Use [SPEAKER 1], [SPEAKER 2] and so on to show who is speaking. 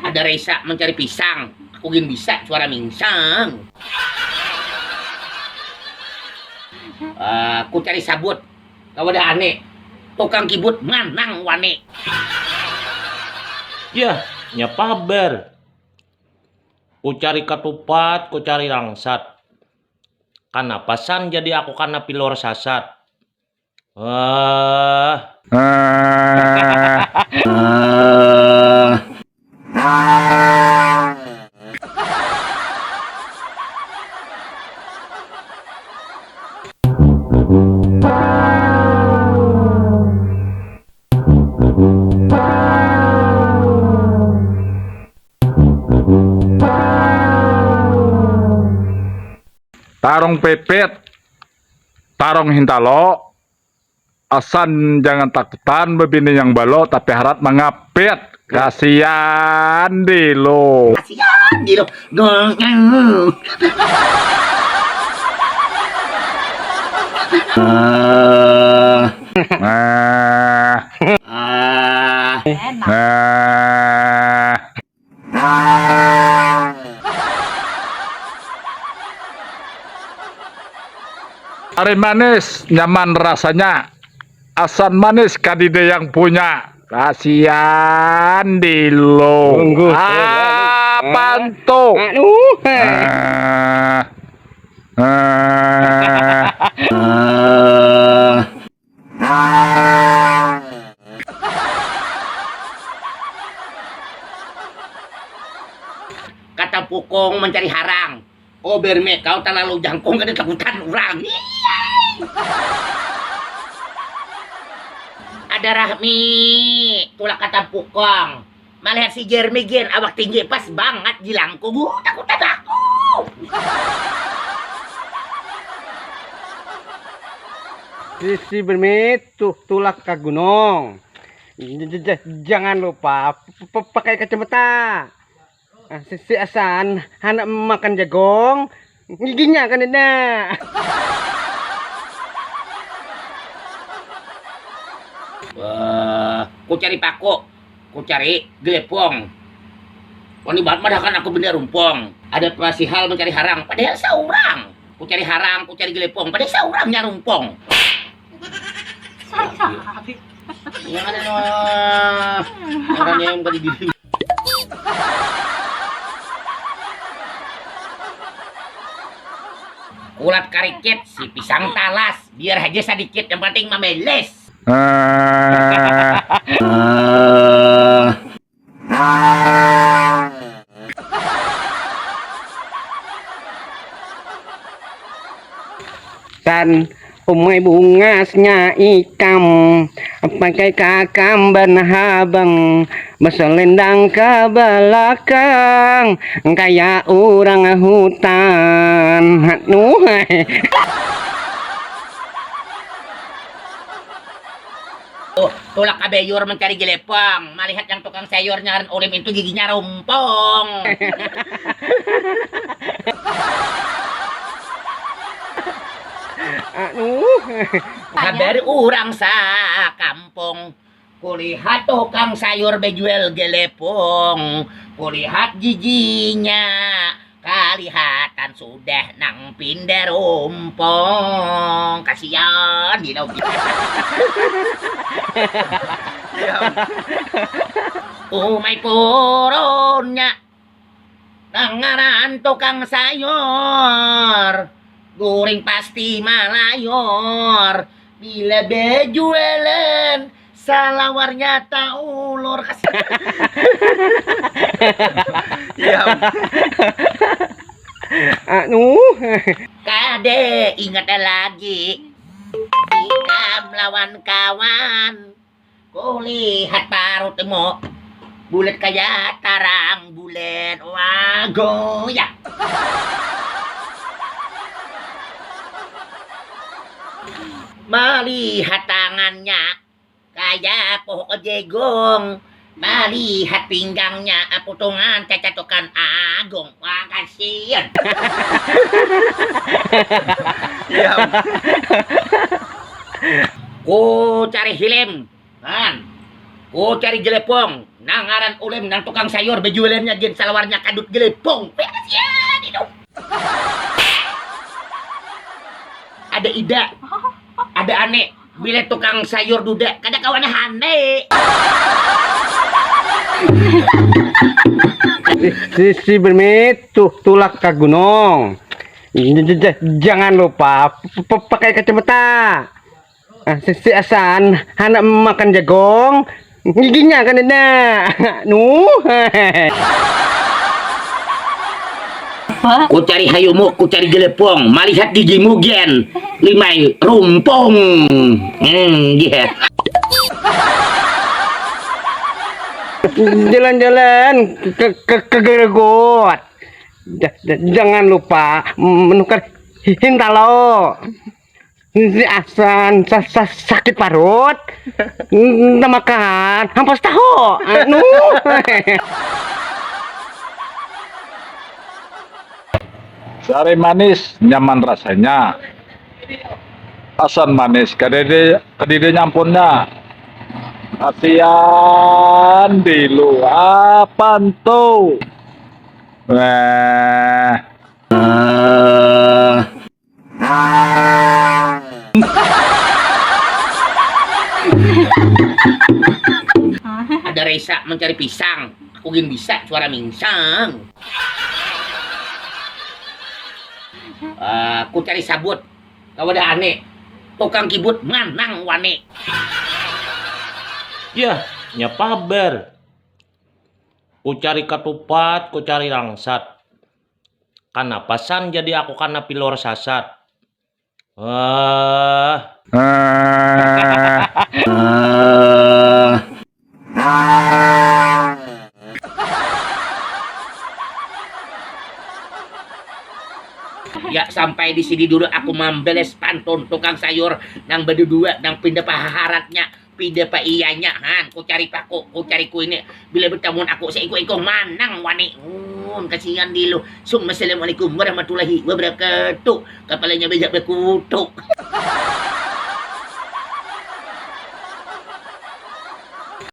[SPEAKER 1] Ada Reza mencari pisang. Aku gin bisa suara mingsang. Aku cari sabut. Kau ada aneh. Tukang kibut manang wane.
[SPEAKER 2] Ya, nyapaber. Ku cari ketupat, ku cari langsat. Karena pasan jadi aku karena pilor sasat.
[SPEAKER 3] Tarong pepet, tarong hintalo, asan jangan takutan bebini yang balo, tapi harap mengapit. Kasian di lo.
[SPEAKER 1] Kasihan di lo.
[SPEAKER 3] Ari manis, nyaman rasanya. Asan manis kadide yang punya. Kasian di lo. Bantu.
[SPEAKER 1] Kata Pukong mencari harang. Oh berme, kau terlalu jangkung kan takutan orang. Ada Rahmi, tulah kata Pukong. Melihat si Jeremy gen awak tinggi pas banget jilangkung. Takutan aku.
[SPEAKER 4] Si Bermit tulah ke gunung. Jangan lupa pakai kacamata. Si Asan anak makan jagong, giginya kan ada.
[SPEAKER 1] Ku cari pako, ku cari gelepong. Wani banget mah kan aku bener rumpong. Ada pasihal mencari harang, padahal seorang. Ku cari harang, ku cari gelepong, padahal seorangnya rumpong. Yang ada orangnya yang tadi diri. Ulat karikit si pisang talas, biar aja sedikit yang penting memeles.
[SPEAKER 4] Dan umai bungasnya ikam, pakai kakam berhabang, berselendang ke belakang, kayak orang hutan.
[SPEAKER 1] Tulak kabeyur mencari gelepang, melihat yang tukang sayurnya ulim itu giginya rumpong. Kabar orang sa kampung, kulihat tukang sayur bejual gelepong, kulihat giginya, kalihatan sudah nang pindah rumpong. Kasihan di dalam. Umay puronnya, tangaran tukang sayur. Goreng pasti malayor. Bila bejualan salawarnya tak ulur. Ya. Kade ingat lagi. Jika melawan kawan, kulihat parut mo. Bulat kayak tarang bulan. Wah goyang. Melihat tangannya kayak pohon jegong, melihat pinggangnya potongan cacatukan agung. Wah kasihan. Ku cari film, kan? Ku cari gelepong, Nangaran ulem nang tukang sayur bejualannya gen salawarnya kadut gelepong. Beres ya, hidup. Ada Ida, ada Ane, bila tukang sayur duda, kada kawan hane.
[SPEAKER 4] Si Bermit tulak ke gunung. Jangan lupa pakai kacamata. Si Asan anak makan jagung, giginya kan ada.
[SPEAKER 1] Ku cari hayumu, ku cari gelepong, malihat gigimu gen, limai rumpong. Yeah.
[SPEAKER 4] Jalan-jalan ke Gregot. Jangan lupa menukar hintalo. Si Asan sakit parut, nggak makan, hampas tahu.
[SPEAKER 3] Sari manis, nyaman rasanya. Asam manis, kedede nyampunnya. Kasihan di lu, apaan tuh?
[SPEAKER 1] Ada Reza mencari pisang, aku gin bisa suara mingsang. Ku cari sabut, kau ada Ane, tukang kibut manang wane.
[SPEAKER 2] Ya, nyapaber. Ku cari ketupat, ku cari langsat. Kanapasan jadi aku karena pilor sasat.
[SPEAKER 1] Ya sampai di sini dulu aku membeles pantun tukang sayur nang berdua nang pindah paharatnya pindah pa iyanya han ku cari paku ku cari ku ini bila bertemu aku saya ikut manang wani kasihan dulu assalamualaikum warahmatullahi wabarakatuh kepalanya bejak berkutuk.